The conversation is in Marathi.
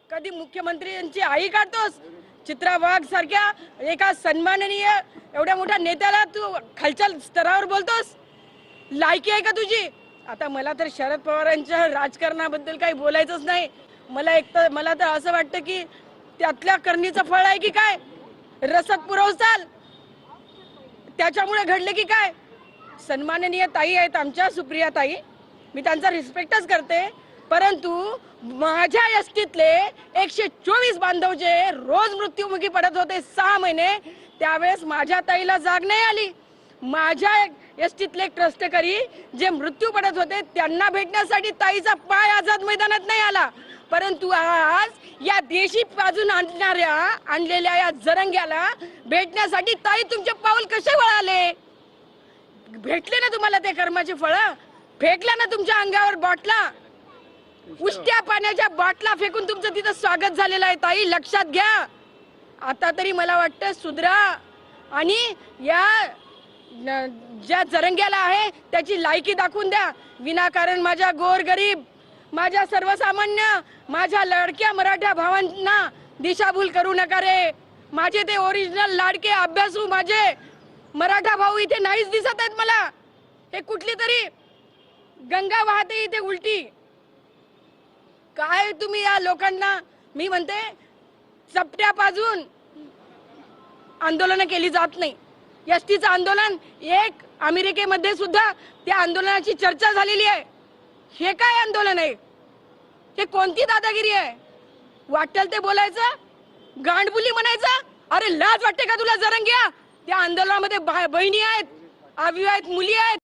कधी मुख्यमंत्र्यांची आई काढतोस? चित्रा वाघ सारख्या एका सन्माननीय एवढ्या मोठ्या नेत्याला तू खालच्या स्तरावर बोलतोस? लायकी आहे का तुझी? आता मला तर शरद पवारांच्या राजकारणाबद्दल काही बोलायचंच नाही. मला तर असं वाटतं की त्यातल्या करणीचं फळ आहे की काय? रसद पुरवसाल त्याच्यामुळे घडले की काय? सन्माननीय ताई आहेत आमच्या, सुप्रिया ताई, मी त्यांचा रिस्पेक्टच करते, परंतु माझ्या एसटीतले 124 बांधव जे रोज मृत्युमुखी पडत होते 6 महिने, त्यावेळेस माझ्या ताईला जाग नाही आली. माझ्या एसटीतले ट्रस्टकरी जे मृत्यू पडत होते त्यांना भेटण्यासाठी ताईचा पाय आझाद मैदानात नाही आला. परंतु आज या देशी बाजून आणलेल्या या जरंग्याला भेटण्यासाठी ताई तुमचे पाऊल कसे वळाले? भेटले ना तुम्हाला ते कर्माचे फळ? फेकला ना तुमच्या अंगावर बाटला? उष्ट्या पाण्याच्या बाटला फेकून तुमचं तिथं स्वागत झालेलं आहे. ताई लक्षात घ्या, आता तरी मला वाटतं सुधरा आणि या ज्या जरंग्याला आहे त्याची लायकी दाखवून द्या. विनाकारण माझ्या गोरगरीब, माझ्या सर्वसामान्य, माझ्या लडक्या मराठा भावांना दिशाभूल करू नका रे. माझे ते ओरिजिनल लाडके अभ्यासू माझे मराठा भाऊ इथे नाहीच दिसत आहेत मला. हे कुठली तरी गंगा वाहते इथे उलटी. काय तुम्ही या लोकांना, मी म्हणते चपट्या पाजून आंदोलन केली जात नाही. एसटीचं आंदोलन एक अमेरिकेमध्ये सुद्धा त्या आंदोलनाची चर्चा झालेली आहे. हे काय आंदोलन आहे? हे कोणती दादागिरी आहे? वाटेल ते बोलायचं, गांडबुली म्हणायचं? अरे लाज वाटते का तुला जरंग्या? त्या आंदोलनामध्ये बहिणी आहेत, आवी आहेत, मुली आहेत.